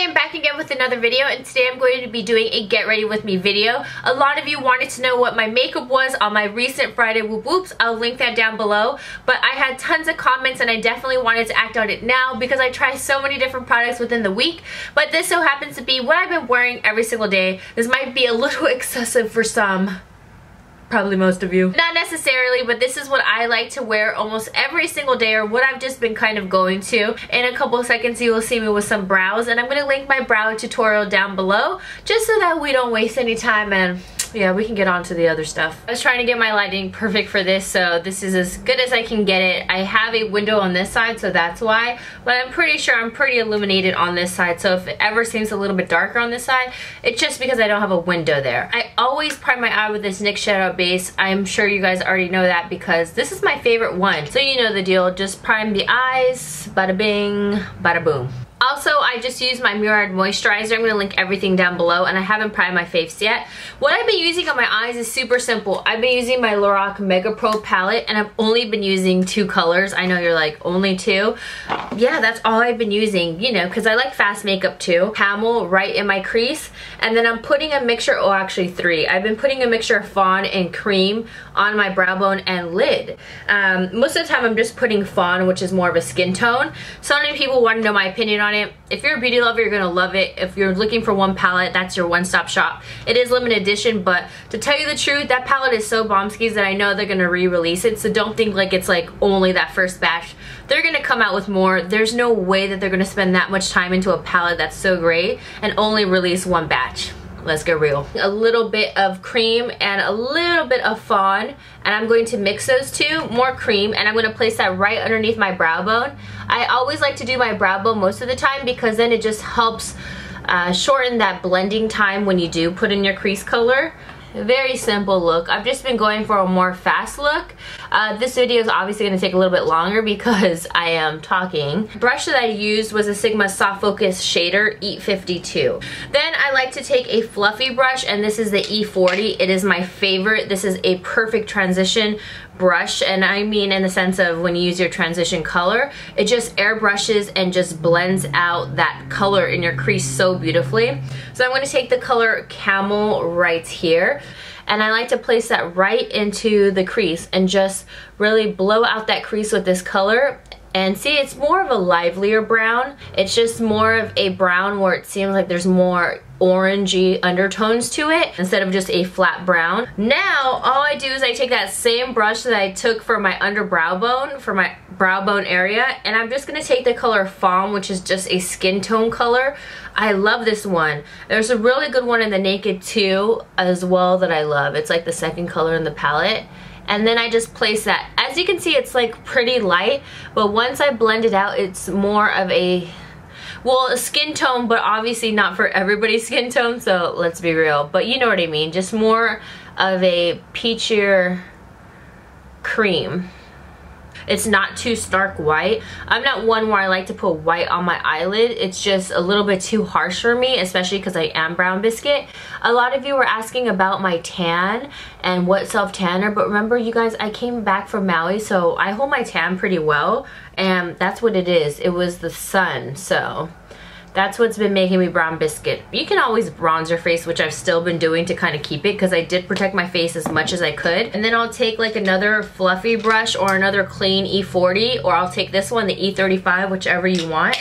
am back again with another video, and today I'm going to be doing a get ready with me video. A lot of you wanted to know what my makeup was on my recent Friday Whoop Whoops. I'll link that down below, but I had tons of comments and I definitely wanted to act on it now because I try so many different products within the week, but this so happens to be what I've been wearing every single day. This might be a little excessive for some. Probably most of you. Not necessarily, but this is what I like to wear almost every single day, or what I've just been kind of going to. In a couple of seconds you will see me with some brows, and I'm going to link my brow tutorial down below just so that we don't waste any time and yeah, we can get on to the other stuff. I was trying to get my lighting perfect for this, so this is as good as I can get it. I have a window on this side, so that's why, but I'm pretty sure I'm pretty illuminated on this side, so if it ever seems a little bit darker on this side, it's just because I don't have a window there. I always prime my eye with this NYX Shadow Base. I'm sure you guys already know that because this is my favorite one. So you know the deal, just prime the eyes, bada bing, bada boom. Also, I just used my Mirrored Moisturizer. I'm going to link everything down below, and I haven't primed my face yet. What I've been using on my eyes is super simple. I've been using my Lorac Megapro palette, and I've only been using 2 colors. I know you're like, only 2? Yeah, that's all I've been using, you know, because I like fast makeup too. Camel right in my crease, and then I'm putting a mixture, oh actually 3. I've been putting a mixture of Fawn and Creme on my brow bone and lid. Most of the time I'm just putting Fawn, which is more of a skin tone. So many people want to know my opinion on it. If you're a beauty lover, you're gonna love it. If you're looking for one palette, that's your one-stop shop. It is limited edition, but to tell you the truth, that palette is so bombskis that I know they're gonna re-release it, so don't think like it's like only that first batch. They're gonna come out with more. There's no way that they're gonna spend that much time into a palette that's so great and only release one batch. Let's get real. A little bit of Creme and a little bit of Fawn, and I'm going to mix those two. More Creme, and I'm going to place that right underneath my brow bone. I always like to do my brow bone most of the time because then it just helps shorten that blending time when you do put in your crease color. Very simple look. I've just been going for a more fast look. This video is obviously going to take a little bit longer because I am talking. The brush that I used was a Sigma Soft Focus Shader E52. Then I like to take a fluffy brush, and this is the E40. It is my favorite. This is a perfect transition brush, and I mean in the sense of when you use your transition color, it just airbrushes and just blends out that color in your crease so beautifully. So I'm going to take the color Camel right here, and I like to place that right into the crease and just really blow out that crease with this color. And see, it's more of a livelier brown. It's just more of a brown where it seems like there's more orangey undertones to it instead of just a flat brown. Now, all I do is I take that same brush that I took for my under brow bone, for my brow bone area, and I'm just gonna take the color Fawn, which is just a skin tone color. I love this one. There's a really good one in the Naked 2 as well that I love. It's like the second color in the palette. And then I just place that. As you can see, it's like pretty light, but once I blend it out, it's more of a, well, a skin tone, but obviously not for everybody's skin tone, so let's be real. But you know what I mean, just more of a peachier cream. It's not too stark white. I'm not one where I like to put white on my eyelid. It's just a little bit too harsh for me, especially because I am brown biscuit. A lot of you were asking about my tan and what self-tanner, but remember you guys, I came back from Maui, so I hold my tan pretty well, and that's what it is. It was the sun, so that's what's been making me brown biscuit. You can always bronze your face, which I've still been doing to kind of keep it because I did protect my face as much as I could. And then I'll take like another fluffy brush or another clean E40, or I'll take this one, the E35, whichever you want.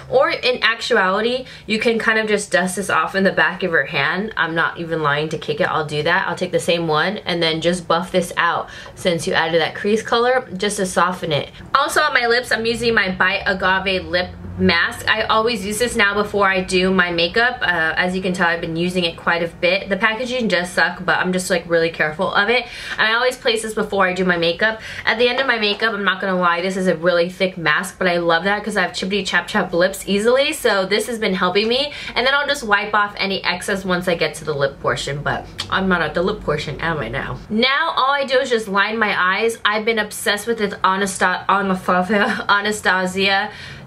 Or in actuality, you can kind of just dust this off in the back of your hand. I'm not even lying to kick it, I'll do that. I'll take the same one and then just buff this out since you added that crease color just to soften it. Also on my lips, I'm using my Bite Agave lip mask. I always use this now before I do my makeup. As you can tell, I've been using it quite a bit. The packaging does suck, but I'm just like really careful of it. And I always place this before I do my makeup. At the end of my makeup, I'm not gonna lie, this is a really thick mask, but I love that because I have chippity chap chap lips easily, so this has been helping me. And then I'll just wipe off any excess once I get to the lip portion, but I'm not at the lip portion, am I now? Now all I do is just line my eyes. I've been obsessed with this Anastasia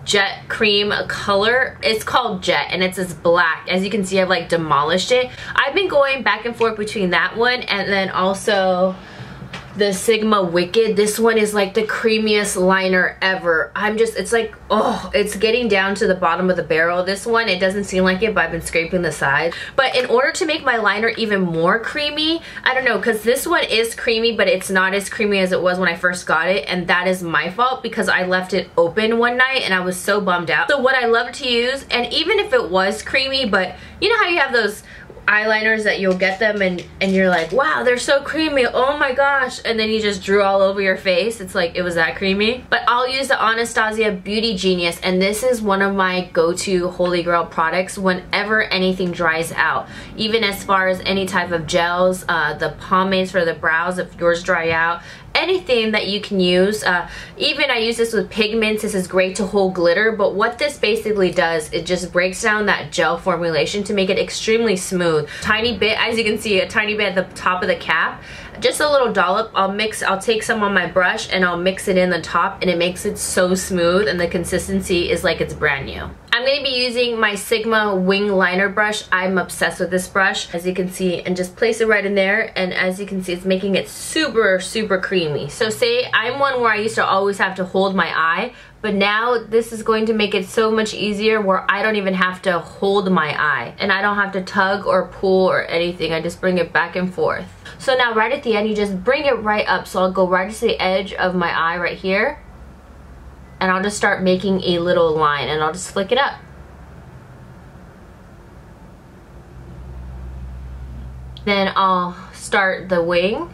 Jet Cream color. It's called Jet, and it's this black. As you can see, I've like demolished it. I've been going back and forth between that one and then also the Sigma Wicked. This one is like the creamiest liner ever. It's like, oh, it's getting down to the bottom of the barrel. This one, it doesn't seem like it, but I've been scraping the side. But in order to make my liner even more creamy, I don't know, because this one is creamy, but it's not as creamy as it was when I first got it, and that is my fault because I left it open one night and I was so bummed out. So what I love to use, and even if it was creamy, but you know how you have those eyeliners that you'll get them and you're like, wow, they're so creamy, oh my gosh, and then you just drew all over your face. It's like it was that creamy. But I'll use the Anastasia Beauty Genius, and this is one of my go-to holy grail products whenever anything dries out, even as far as any type of gels, the pomades for the brows if yours dry out, anything that you can use. Even I use this with pigments. This is great to hold glitter, but what this basically does, it just breaks down that gel formulation to make it extremely smooth. Tiny bit, as you can see, a tiny bit at the top of the cap, just a little dollop. I'll take some on my brush and I'll mix it in the top, and it makes it so smooth, and the consistency is like it's brand new. I'm going to be using my Sigma wing liner brush. I'm obsessed with this brush, as you can see, and just place it right in there, and as you can see, it's making it super, super creamy. So say I'm one where I used to always have to hold my eye, but now this is going to make it so much easier where I don't even have to hold my eye, and I don't have to tug or pull or anything. I just bring it back and forth. So now right at the end, you just bring it right up. So I'll go right to the edge of my eye right here, and I'll just start making a little line, and I'll just flick it up. Then I'll start the wing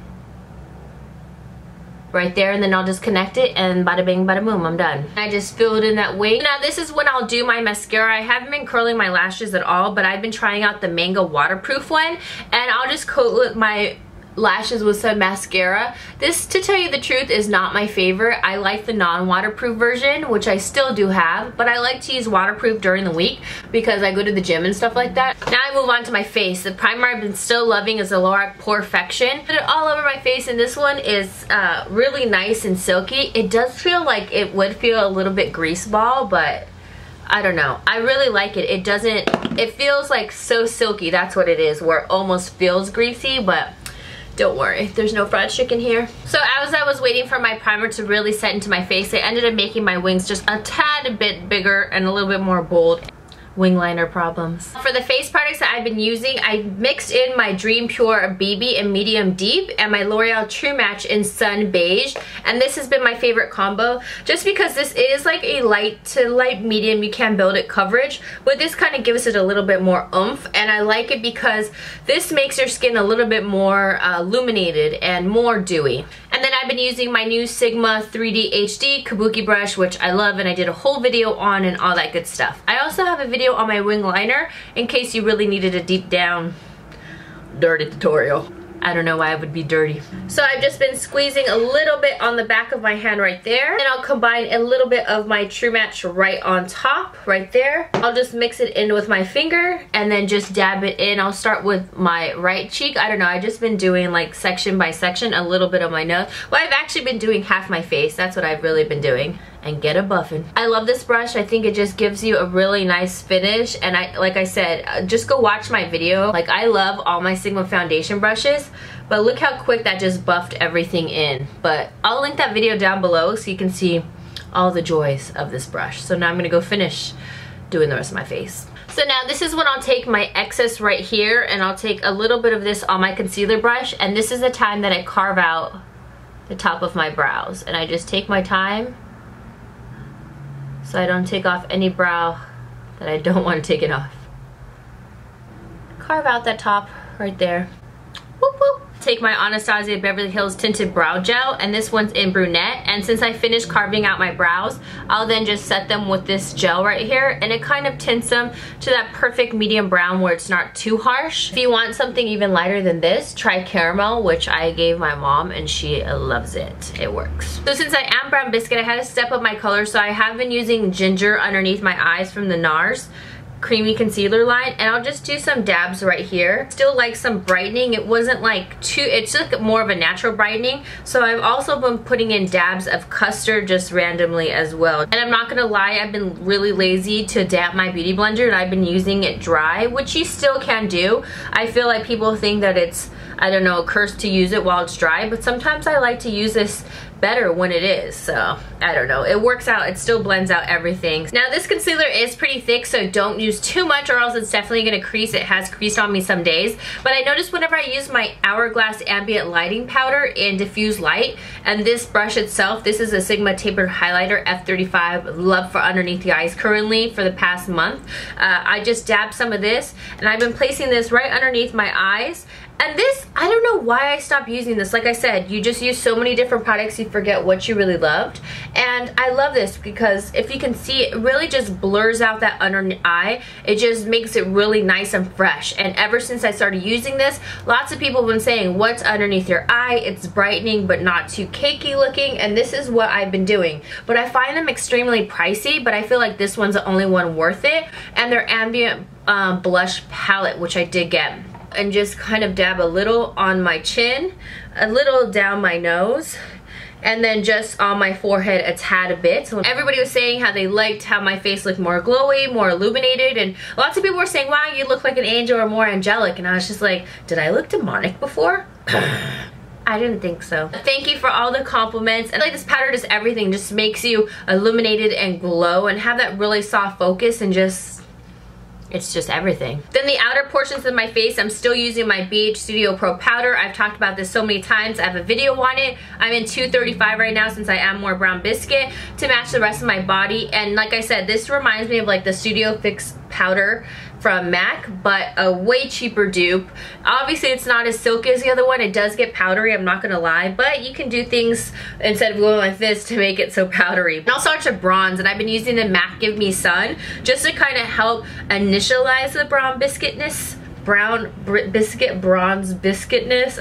right there, and then I'll just connect it, and bada bing bada boom, I'm done. I just filled in that wing. Now this is when I'll do my mascara. I haven't been curling my lashes at all, but I've been trying out the Manga waterproof one, and I'll just coat my lashes with some mascara. This, to tell you the truth, is not my favorite. I like the non-waterproof version, which I still do have, but I like to use waterproof during the week because I go to the gym and stuff like that. Now I move on to my face. The primer I've been still loving is the Lorac Perfection. Put it all over my face, and this one is really nice and silky. It does feel like it would feel a little bit grease ball, but I don't know. I really like it. It feels like so silky. That's what it is, where it almost feels greasy, but don't worry, there's no fried chicken here. So as I was waiting for my primer to really set into my face, I ended up making my wings just a tad bit bigger and a little bit more bold. Wing liner problems. For the face products that I've been using, I mixed in my Dream Pure BB in medium deep and my L'Oreal True Match in sun beige, and this has been my favorite combo just because this is like a light to light medium, you can build it coverage, but this kind of gives it a little bit more oomph, and I like it because this makes your skin a little bit more illuminated and more dewy. And then I've been using my new Sigma 3D HD Kabuki brush, which I love, and I did a whole video on and all that good stuff. I also have a video on my wing liner in case you really needed a deep down dirty tutorial. I don't know why it would be dirty. So I've just been squeezing a little bit on the back of my hand right there. And I'll combine a little bit of my True Match right on top, right there. I'll just mix it in with my finger and then just dab it in. I'll start with my right cheek. I don't know, I've just been doing like section by section, a little bit of my nose. Well, I've actually been doing half my face. That's what I've really been doing. And get a buffin'. I love this brush. I think it just gives you a really nice finish, and like I said, just go watch my video. Like, I love all my Sigma foundation brushes, but look how quick that just buffed everything in. But I'll link that video down below so you can see all the joys of this brush. So now I'm gonna go finish doing the rest of my face. So now this is when I'll take my excess right here, and I'll take a little bit of this on my concealer brush, and this is the time that I carve out the top of my brows, and I just take my time so I don't take off any brow that I don't want to take it off. Carve out that top right there. Whoop whoop. Take my Anastasia Beverly Hills Tinted Brow Gel, and this one's in brunette, and since I finished carving out my brows, I'll then just set them with this gel right here, and it kind of tints them to that perfect medium brown where it's not too harsh. If you want something even lighter than this, try caramel, which I gave my mom and she loves it. It works. So since I am brown biscuit, I had to step up my color, so I have been using ginger underneath my eyes from the NARS. creamy concealer line, and I'll just do some dabs right here. Still like some brightening. It wasn't like too, it's just more of a natural brightening. So I've also been putting in dabs of custard just randomly as well. And I'm not gonna lie, I've been really lazy to damp my beauty blender, and I've been using it dry, which you still can do. I feel like people think that it's, I don't know, a curse to use it while it's dry, but sometimes I like to use this better when it is, so I don't know, it works out. It still blends out everything. Now this concealer is pretty thick, so don't use too much or else it's definitely gonna crease. It has creased on me some days, but I noticed whenever I use my Hourglass ambient lighting powder in diffuse light, and this brush itself, this is a Sigma tapered highlighter F35, love for underneath the eyes currently for the past month. I just dabbed some of this, and I've been placing this right underneath my eyes. And this, I don't know why I stopped using this. Like I said, you just use so many different products, you forget what you really loved. And I love this because if you can see, it really just blurs out that under eye. It just makes it really nice and fresh. And ever since I started using this, lots of people have been saying, what's underneath your eye? It's brightening but not too cakey looking, and this is what I've been doing. But I find them extremely pricey, but I feel like this one's the only one worth it. And their ambient blush palette, which I did get. And just kind of dab a little on my chin, a little down my nose, and then just on my forehead a tad a bit. So everybody was saying how they liked how my face looked more glowy, more illuminated, and lots of people were saying, wow, you look like an angel or more angelic, and I was just like, did I look demonic before? I didn't think so. Thank you for all the compliments. And like, this powder does everything, just makes you illuminated and glow and have that really soft focus, and just, it's just everything. Then the outer portions of my face, I'm still using my Beige Studio Pro powder. I've talked about this so many times. I have a video on it. I'm in 235 right now since I am more brown biscuit to match the rest of my body. And like I said, this reminds me of like the Studio Fix powder from MAC, but a way cheaper dupe. Obviously it's not as silky as the other one. It does get powdery, I'm not gonna lie, but you can do things instead of going like this to make it so powdery. And I'll start to bronze, and I've been using the MAC Give Me Sun just to kind of help initialize the brown biscuitness. Brown biscuit, bronze biscuitness,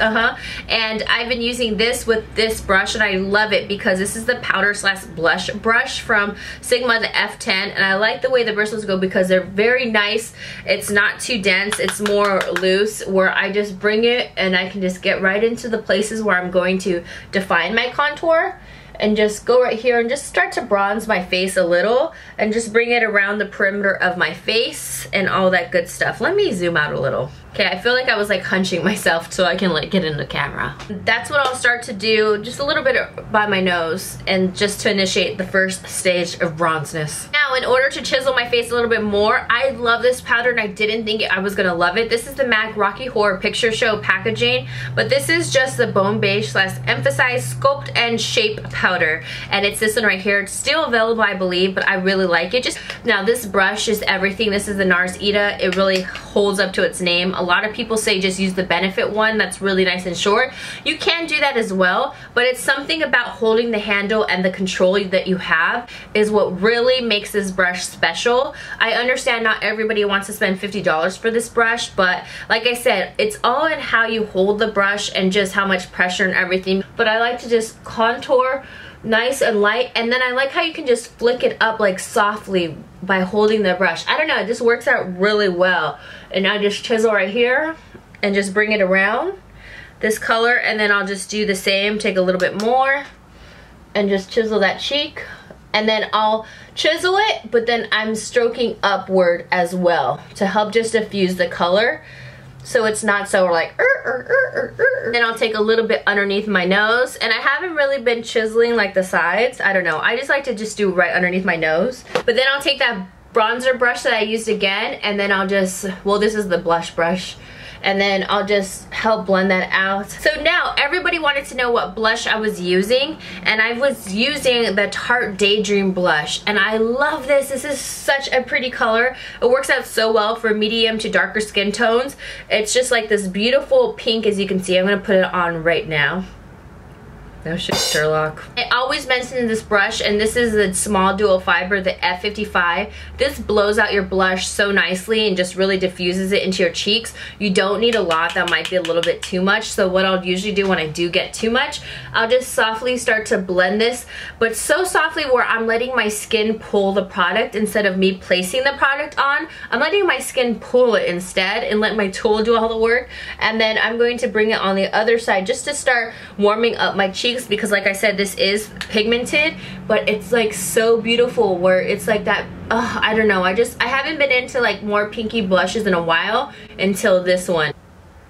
and I've been using this with this brush, and I love it because this is the powder slash blush brush from Sigma, the F10, and I like the way the bristles go because they're very nice. It's not too dense, it's more loose, where I just bring it and I can just get right into the places where I'm going to define my contour, and just go right here and just start to bronze my face a little and just bring it around the perimeter of my face and all that good stuff. Let me zoom out a little. Okay, I feel like I was like hunching myself so I can like get in the camera. That's what I'll start to do, just a little bit by my nose, and just to initiate the first stage of bronzeness. Now, in order to chisel my face a little bit more, I love this powder and I didn't think I was gonna love it. This is the MAC Rocky Horror Picture Show packaging, but this is just the Bone Beige slash Emphasize Sculpt and Shape powder, and it's this one right here. It's still available, I believe, but I really like it. Just now, this brush is everything. This is the NARS Ita. It really holds up to its name. A lot of people say just use the Benefit one. That's really nice and short. You can do that as well, but it's something about holding the handle and the control that you have is what really makes this brush special. I understand not everybody wants to spend $50 for this brush, but like I said, it's all in how you hold the brush and just how much pressure and everything. But I like to just contour nice and light, and then I like how you can just flick it up like softly by holding the brush. I don't know, it just works out really well. And I just chisel right here and just bring it around this color, and then I'll just do the same, take a little bit more and just chisel that cheek, and then I'll chisel it, but then I'm stroking upward as well to help just diffuse the color so it's not so like Then I'll take a little bit underneath my nose, and I haven't really been chiseling like the sides. I don't know, I just like to just do right underneath my nose. But then I'll take that bronzer brush that I used again, and then I'll just, well, this is the blush brush, and then I'll just help blend that out. So now everybody wanted to know what blush I was using, and I was using the Tarte Daydream blush, and I love this. This is such a pretty color. It works out so well for medium to darker skin tones. It's just like this beautiful pink, as you can see. I'm gonna put it on right now. No shit, Sherlock. I always mention this brush, and this is the small dual fiber, the F55. This blows out your blush so nicely and just really diffuses it into your cheeks. You don't need a lot. That might be a little bit too much. So what I'll usually do when I do get too much, I'll just softly start to blend this, but so softly where I'm letting my skin pull the product instead of me placing the product on. I'm letting my skin pull it instead and let my tool do all the work. And then I'm going to bring it on the other side just to start warming up my cheeks, because like I said, this is pigmented, but it's like so beautiful where it's like that. I don't know, I haven't been into like more pinky blushes in a while until this one.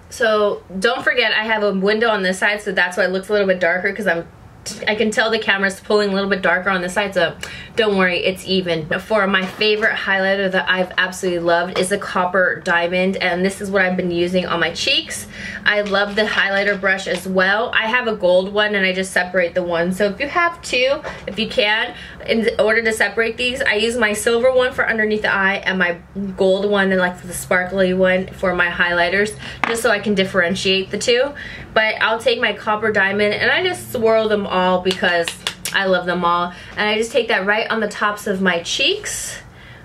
So don't forget, I have a window on this side, so that's why it looks a little bit darker, because I can tell the camera's pulling a little bit darker on this side, so don't worry, it's even. For my favorite highlighter that I've absolutely loved is the Copper Diamond, and this is what I've been using on my cheeks. I love the highlighter brush as well. I have a gold one and I just separate the one. So if you have two, if you can, in order to separate these, I use my silver one for underneath the eye and my gold one and like the sparkly one for my highlighters, just so I can differentiate the two. But I'll take my Copper Diamond and I just swirl them all because I love them all. And I just take that right on the tops of my cheeks,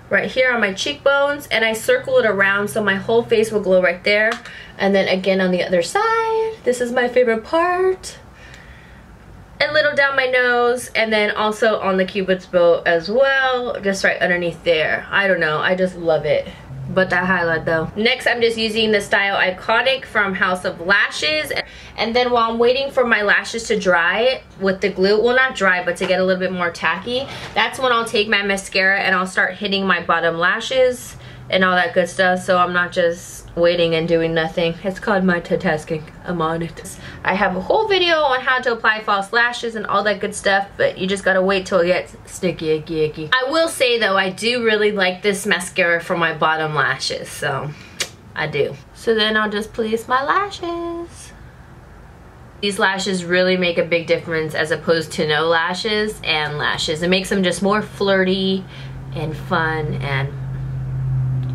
right here on my cheekbones, and I circle it around so my whole face will glow right there. And then again on the other side, this is my favorite part. A little down my nose, and then also on the cupid's bow as well, just right underneath there. I don't know, I just love it. But that highlight though. Next, I'm just using the Style Iconic from House of Lashes. And then while I'm waiting for my lashes to dry with the glue, well not dry, but to get a little bit more tacky, that's when I'll take my mascara and I'll start hitting my bottom lashes and all that good stuff, so I'm not just waiting and doing nothing. It's called multitasking. I'm on it. I have a whole video on how to apply false lashes and all that good stuff, but you just gotta wait till it gets sticky, icky. I will say though, I do really like this mascara for my bottom lashes, so I do. So then I'll just place my lashes. These lashes really make a big difference as opposed to no lashes and lashes. It makes them just more flirty and fun and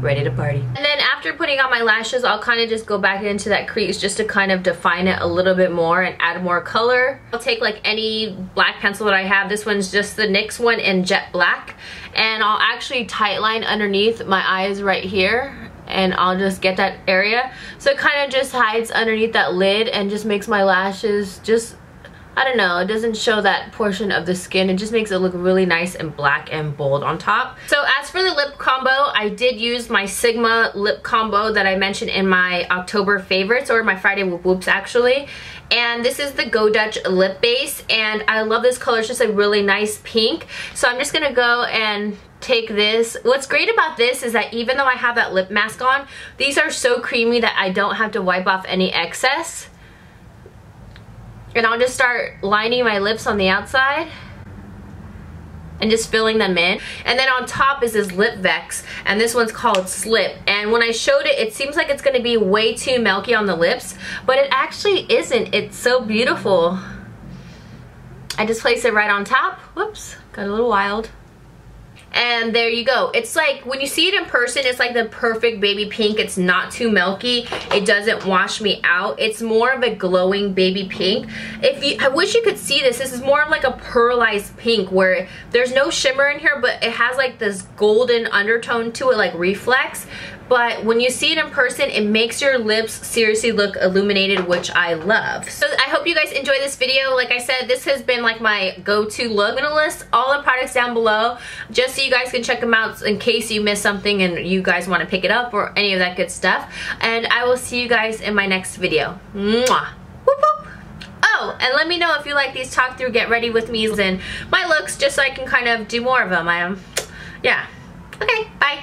ready to party. And then after putting on my lashes, I'll kind of just go back into that crease just to kind of define it a little bit more and add more color. I'll take like any black pencil that I have. This one's just the NYX one in jet black, and I'll actually tight line underneath my eyes right here, and I'll just get that area so it kind of just hides underneath that lid and just makes my lashes just, I don't know, it doesn't show that portion of the skin. It just makes it look really nice and black and bold on top. So as for the lip combo, I did use my Sigma lip combo that I mentioned in my October favorites, or my Friday Whoop Whoops actually. And this is the Go Dutch lip base, and I love this color. It's just a really nice pink. So I'm just gonna go and take this. What's great about this is that even though I have that lip mask on, these are so creamy that I don't have to wipe off any excess. And I'll just start lining my lips on the outside and just filling them in. And then on top is this Lip Vex, and this one's called Slip. And when I showed it, it seems like it's gonna be way too milky on the lips, but it actually isn't. It's so beautiful. I just place it right on top. Whoops, got a little wild. And there you go. It's like, when you see it in person, it's like the perfect baby pink. It's not too milky. It doesn't wash me out. It's more of a glowing baby pink. I wish you could see this. This is more of like a pearlized pink where there's no shimmer in here, but it has like this golden undertone to it, like reflex. But when you see it in person, it makes your lips seriously look illuminated, which I love. So I hope you guys enjoy this video. Like I said, this has been like my go-to look. I'm gonna list all the products down below just so you guys can check them out in case you missed something and you guys want to pick it up or any of that good stuff. And I will see you guys in my next video. Mwah! Whoop whoop! Oh, and let me know if you like these talk through get ready with me's and my looks, just so I can kind of do more of them. Yeah. Okay, bye.